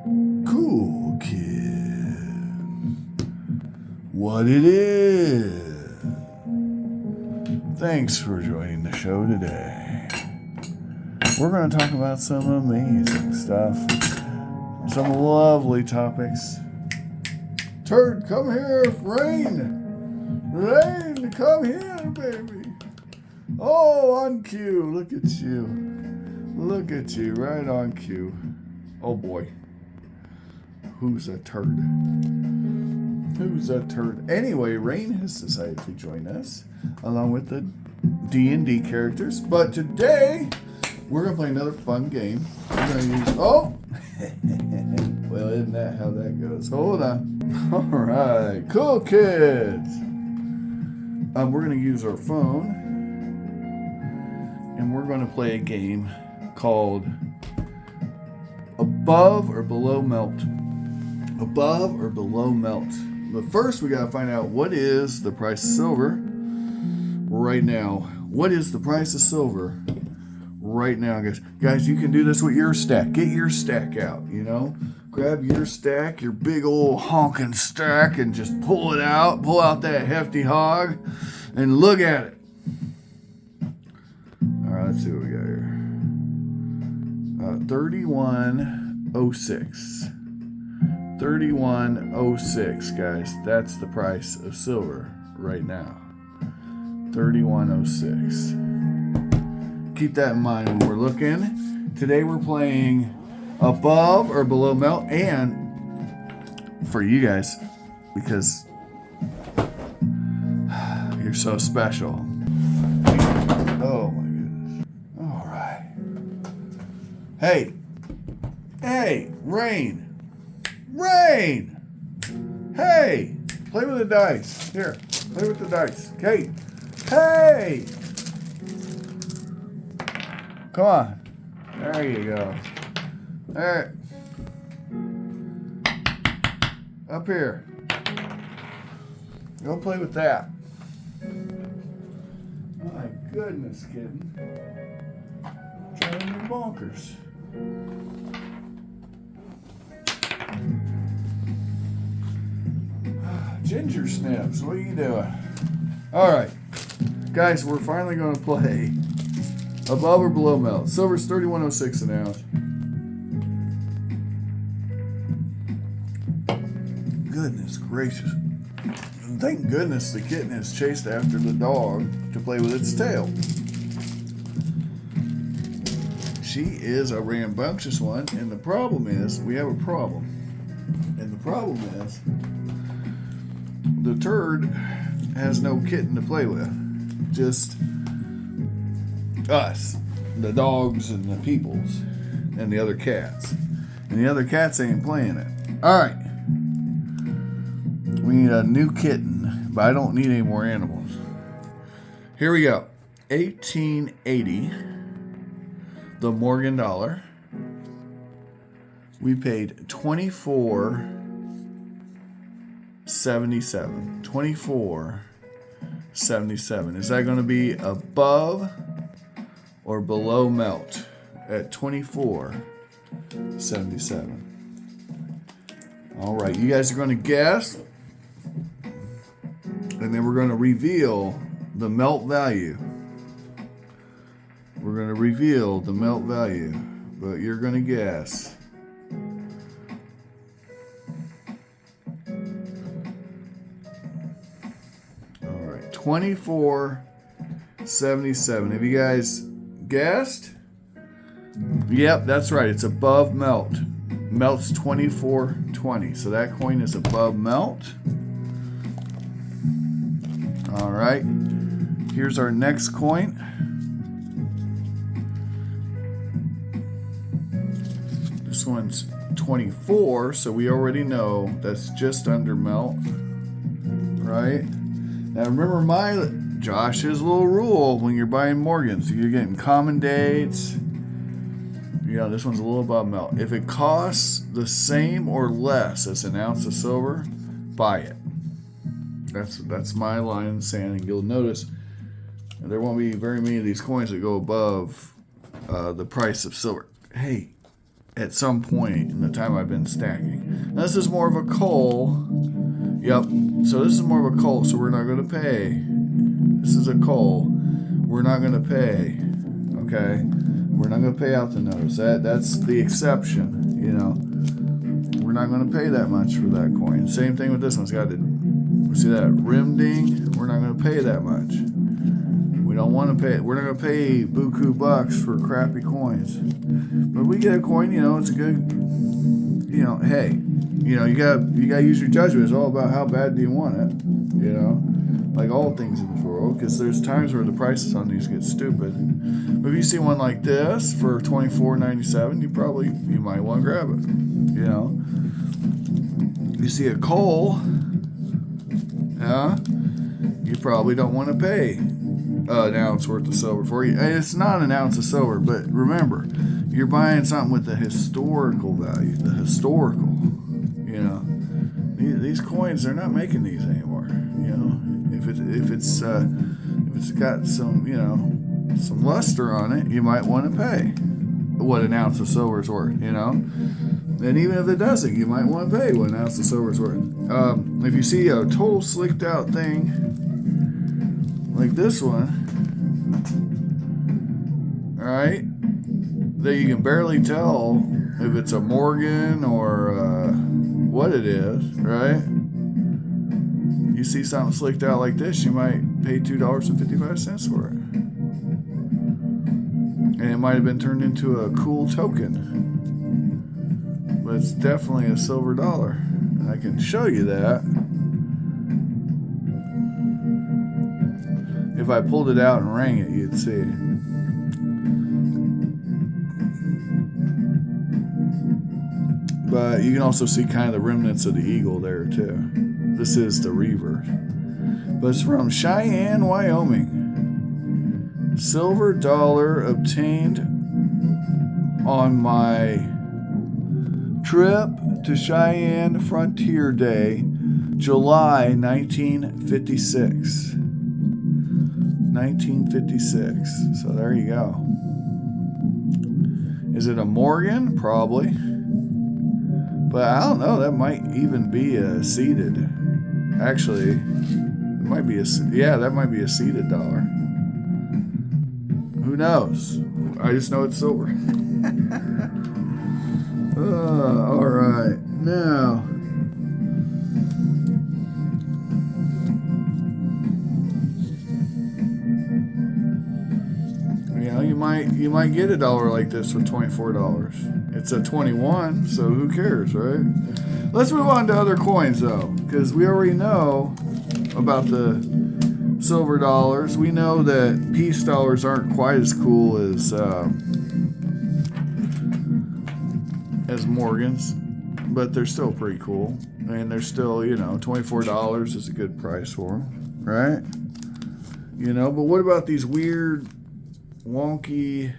Cool Kid. What it is. Thanks for joining the show today. We're going to talk about some amazing stuff. Some lovely topics. Turd, come here, Rain. Rain, come here, baby. Oh, on cue. Look at you. Look at you, right on cue. Oh boy. Who's a turd? Who's a turd? Anyway, Rain has decided to join us along with the D&D characters. But today, we're going to play another fun game. We're going to use... Oh! Well, isn't that how that goes? Hold on. All right. Cool kids. We're going to use our phone. And we're going to play a game called Above or Below Melt. Above or below melt. But first we got to find out what is the price of silver right now. What is the price of silver right now, guys? Guys, you can do this with your stack. Get your stack out, you know. Grab your stack, your big old honking stack, and just pull it out. Pull out that hefty hog and look at it. All right, let's see what we got here. 3106. 3106, guys. That's the price of silver right now. 3106. Keep that in mind when we're looking. Today we're playing above or below melt, and for you guys, because you're so special. Oh my goodness. All right. Hey, Rain. Rain! Hey! Play with the dice. Here, play with the dice. Okay. Hey! Come on. There you go. All right. Up here. Go play with that. My goodness, kitten. Driving me bonkers. Ginger snaps, what are you doing? All right, guys, we're finally going to play above or below melt. Silver's 3106 an ounce. Goodness gracious. And thank goodness the kitten has chased after the dog to play with its tail. She is a rambunctious one, and the problem is, we have a problem. And the problem is, the turd has no kitten to play with. Just us, the dogs and the peoples, and the other cats. And the other cats ain't playing it. All right. We need a new kitten, but I don't need any more animals. Here we go. 1880. The Morgan dollar. We paid $24.77. $24.77. Is that going to be above or below melt at $24.77? All right, you guys are going to guess, and then we're going to reveal the melt value. We're going to reveal the melt value, but you're going to guess. $24.77. Have you guys guessed? Yep, that's right. It's above melt. Melt's $24.20. So that coin is above melt. All right. Here's our next coin. This one's 24, so we already know that's just under melt. Right? Now remember Josh's little rule when you're buying Morgans. You're getting common dates. You know, this one's a little above melt. If it costs the same or less as an ounce of silver, buy it. That's my line in the sand, and you'll notice there won't be very many of these coins that go above the price of silver. Hey, at some point in the time I've been stacking. Now, this is more of a coal. Yep. So this is more of a coal. So we're not going to pay. This is a coal. We're not going to pay. Okay. We're not going to pay out the nose. That's the exception. You know. We're not going to pay that much for that coin. Same thing with this one. It's got to. See that rim ding? We're not going to pay that much. We don't want to pay. We're not going to pay buku bucks for crappy coins. But we get a coin, you know, it's a good, you know, hey, you know, you got to use your judgment. It's all about how bad do you want it, you know, like all things in this world, because there's times where the prices on these get stupid. But if you see one like this for $24.97, you might want to grab it, you know. You see a coal, yeah, you probably don't want to pay an ounce worth of silver for you. It's not an ounce of silver, but remember, you're buying something with the historical value, the historical, you know. These coins, they're not making these anymore, you know. If it's got some, you know, some luster on it, you might want to pay what an ounce of silver is worth, you know. And even if it doesn't, you might want to pay what an ounce of silver is worth. If you see a total slicked out thing like this one, all right, that you can barely tell if it's a Morgan or what it is, right? You see something slicked out like this, you might pay $2.55 for it. And it might have been turned into a cool token. But it's definitely a silver dollar. And I can show you that. If I pulled it out and rang it, you'd see. But you can also see kind of the remnants of the eagle there too. This is the reverse. But it's from Cheyenne, Wyoming. Silver dollar obtained on my trip to Cheyenne Frontier Day, July 1956. 1956. So there you go. Is it a Morgan? Probably. But I don't know. That might even be a seeded. Actually, it might be that might be a seeded dollar. Who knows? I just know it's silver. All right. Now, you know, you might get a dollar like this for $24. It's a 21, so who cares, right? Let's move on to other coins though, because we already know about the silver dollars. We know that peace dollars aren't quite as cool as Morgans, but they're still pretty cool. And they're still, you know, $24 is a good price for them, right? You know, but what about these weird, wonky,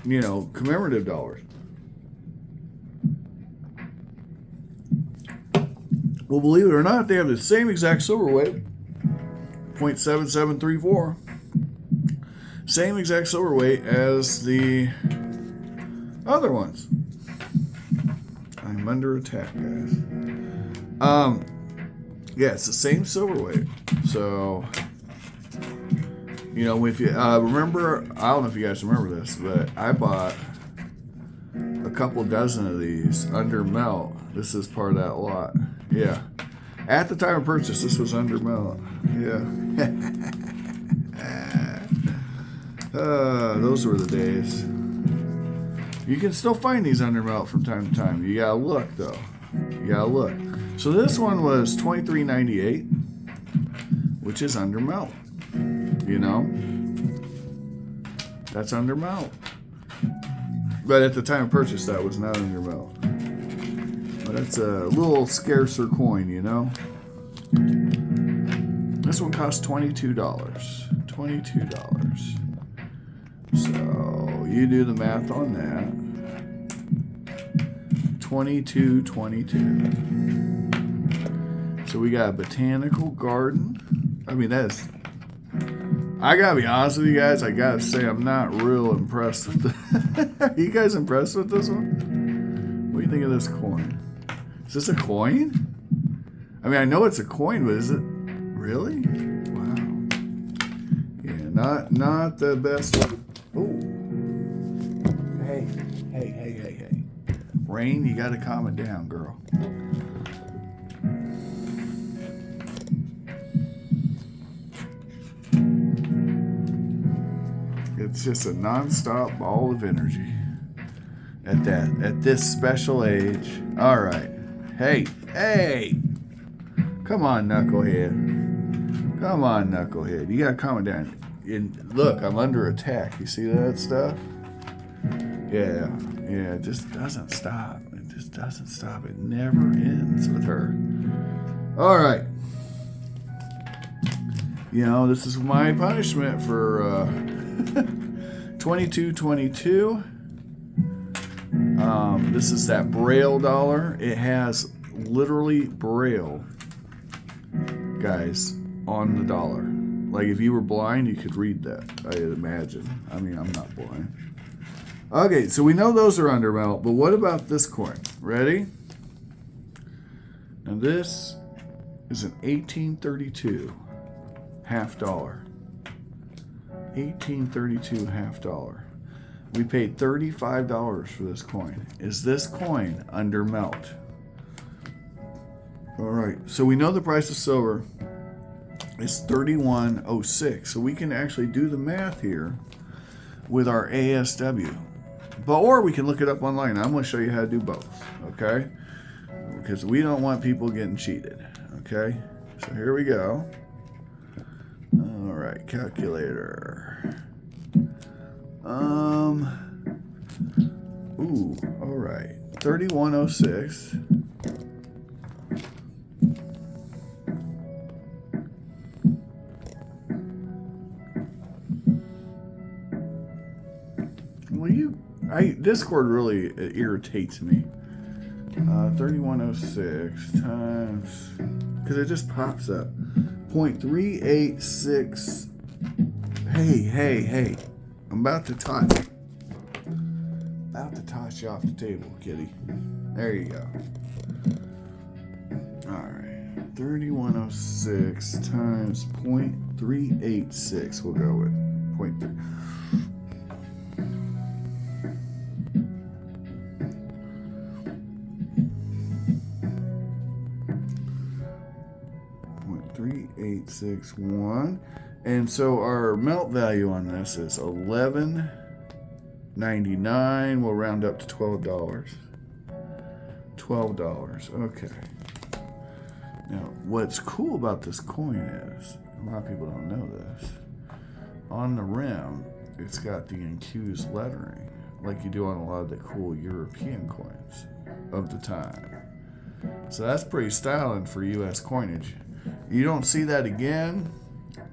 you know, commemorative dollars? Well, believe it or not, they have the same exact silver weight, 0.7734. Same exact silver weight as the other ones. I'm under attack, guys. Yeah, it's the same silver weight. So, you know, if you remember, I don't know if you guys remember this, but I bought a couple dozen of these under melt. This is part of that lot. Yeah. At the time of purchase, this was under melt. Yeah. Those were the days. You can still find these under melt from time to time. You gotta look, though. You gotta look. So this one was $23.98, which is under melt. You know? That's under melt. But at the time of purchase, that was not under melt. But that's a little scarcer coin, you know? This one costs $22. $22. So you do the math on that. 22. So we got a botanical garden. I mean, I gotta be honest with you guys. I gotta say I'm not real impressed with the Are you guys impressed with this one? What do you think of this coin? Is this a coin? I mean, I know it's a coin, but is it really? Wow. Yeah, not the best one. Oh. Hey. Rain, you gotta calm it down, girl. It's just a non-stop ball of energy at this special age. All right. Hey. Come on, knucklehead. You gotta calm it down. And look, I'm under attack. You see that stuff? Yeah. It just doesn't stop. It never ends with her. All right. You know, this is my punishment for 2222. This is that Braille dollar. It has literally Braille, guys, on the dollar. Like if you were blind, you could read that, I'd imagine. I mean, I'm not blind. Okay, so we know those are under melt, but what about this coin? Ready? Now this is an 1832 half dollar. 1832 half dollar. We paid $35 for this coin. Is this coin under melt? All right, so we know the price of silver is $31.06. So we can actually do the math here with our ASW. Or we can look it up online. I'm going to show you how to do both, okay? Because we don't want people getting cheated, okay? So here we go. All right, calculator. All right, 3106. Discord really irritates me. 3106 times, because it just pops up. 0.386. Hey. I'm about to toss you off the table, kitty. There you go. Alright. 3106 times 0.386. We'll go with 0.3. $3,861, and so our melt value on this is $11.99. We'll round up to $12. Okay. Now, what's cool about this coin is a lot of people don't know this. On the rim, it's got the infused lettering, like you do on a lot of the cool European coins of the time. So that's pretty styling for U.S. coinage. You don't see that again.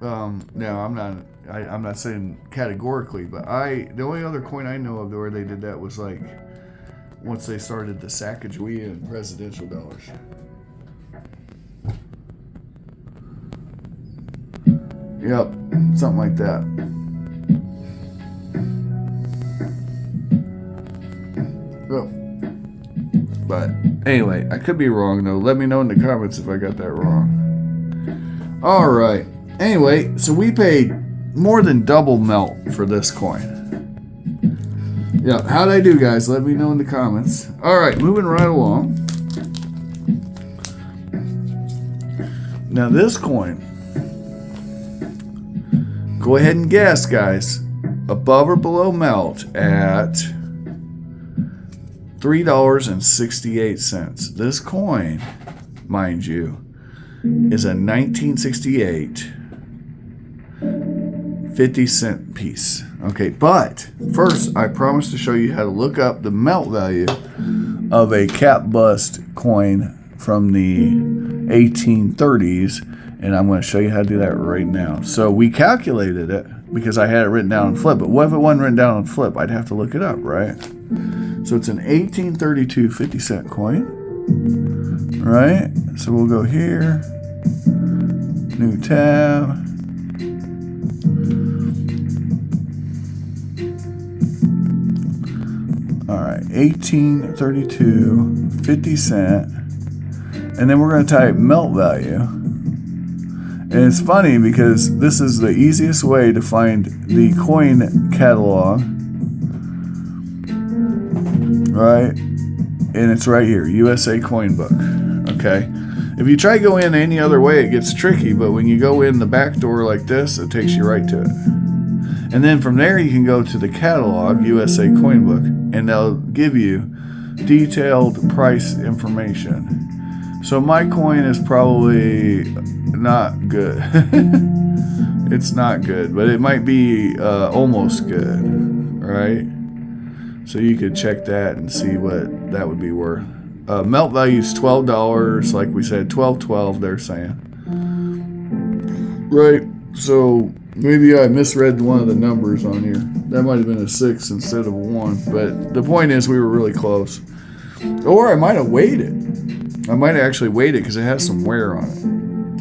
No, I'm not saying categorically, but the only other coin I know of where they did that was like once they started the Sacagawea and presidential dollars. Yep, something like that. Oh. But anyway, I could be wrong though. Let me know in the comments if I got that wrong. All right. Anyway, so we paid more than double melt for this coin. Yeah, how'd I do, guys? Let me know in the comments. All right, moving right along. Now this coin, go ahead and guess, guys, above or below melt at $3.68. This coin, mind you, is a 1968 50-cent piece. Okay, but first I promised to show you how to look up the melt value of a cap bust coin from the 1830s, and I'm going to show you how to do that right now. So we calculated it because I had it written down on flip, but what if it wasn't written down on flip? I'd have to look it up, right? So it's an 1832 50-cent coin, right? So we'll go here, new tab. All right, 1832, 50 cent. And then we're going to type melt value. And it's funny because this is the easiest way to find the coin catalog. Right? And it's right here, USA Coin Book. Okay? If you try to go in any other way, it gets tricky, but when you go in the back door like this, it takes you right to it. And then from there, you can go to the catalog, USA Coin Book, and they'll give you detailed price information. So my coin is probably not good. It's not good, but it might be almost good, right? So you could check that and see what that would be worth. Melt value is $12, like we said, $12.12 they're saying. Right, so maybe I misread one of the numbers on here. That might have been a 6 instead of a 1, but the point is we were really close. Or I might have weighed it. I might have actually weighed it because it has some wear on it.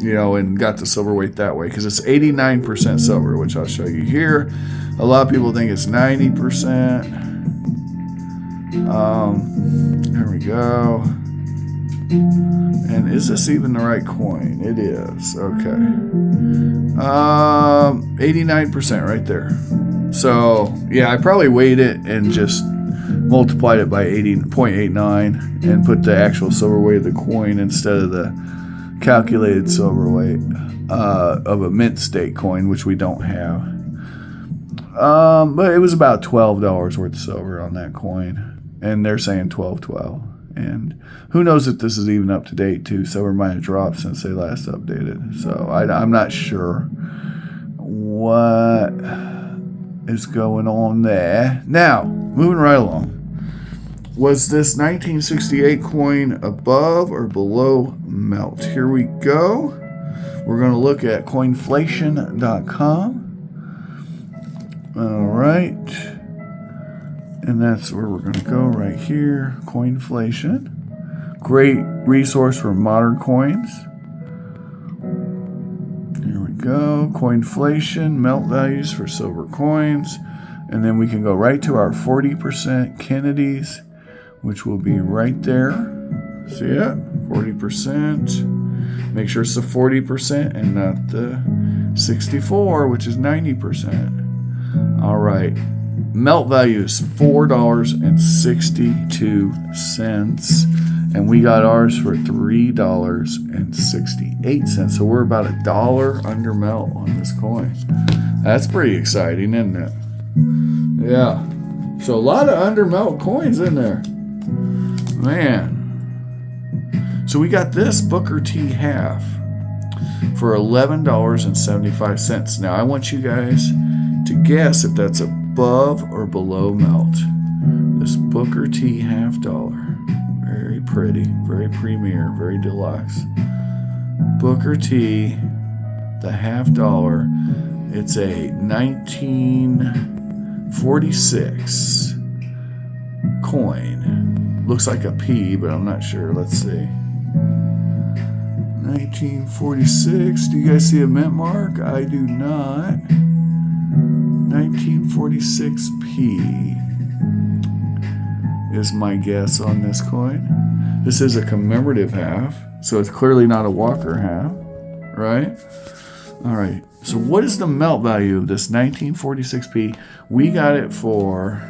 You know, and got the silver weight that way because it's 89% silver, which I'll show you here. A lot of people think it's 90%. There we go. And is this even the right coin? It is. Okay. 89% right there. So, yeah, I probably weighed it and just multiplied it by 0.89 and put the actual silver weight of the coin instead of the calculated silver weight of a mint state coin, which we don't have. But it was about $12 worth of silver on that coin. And they're saying $12.12. And who knows if this is even up to date, too. Silver might have dropped since they last updated. So I'm not sure what is going on there. Now, moving right along. Was this 1968 coin above or below melt? Here we go. We're going to look at coinflation.com. All right. And that's where we're going to go right here. Coinflation. Great resource for modern coins. Here we go. Coinflation, melt values for silver coins. And then we can go right to our 40% Kennedys, which will be right there. See it? 40%. Make sure it's the 40% and not the 64, which is 90%. All right. Melt value is $4.62, and we got ours for $3.68. So we're about $1 under melt on this coin. That's pretty exciting, isn't it? Yeah. So a lot of under melt coins in there. Man. So we got this Booker T half for $11.75. Now I want you guys to guess if that's above or below melt. This Booker T half dollar. Very pretty, very premier, very deluxe. Booker T, the half dollar. It's a 1946 coin. Looks like a P, but I'm not sure. Let's see. 1946. Do you guys see a mint mark? I do not. 1946P is my guess on this coin. This is a commemorative half, so it's clearly not a Walker half, right? All right, so what is the melt value of this 1946P? We got it for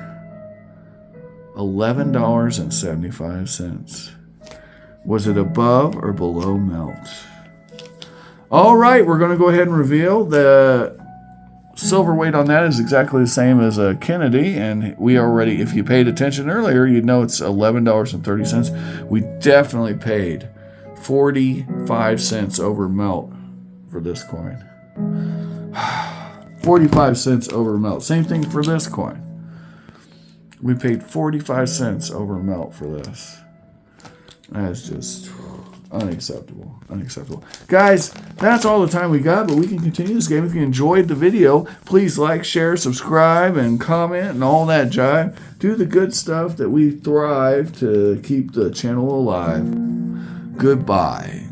$11.75. Was it above or below melt? All right, we're going to go ahead and reveal the silver weight on that is exactly the same as a Kennedy, and we already, if you paid attention earlier, you'd know it's $11.30. We definitely paid 45 cents over melt for this coin. 45 cents over melt. Same thing for this coin. We paid 45 cents over melt for this. That's just unacceptable. Unacceptable. Guys, that's all the time we got, but we can continue this game. If you enjoyed the video, please like, share, subscribe, and comment, and all that jive. Do the good stuff that we thrive to keep the channel alive. Goodbye.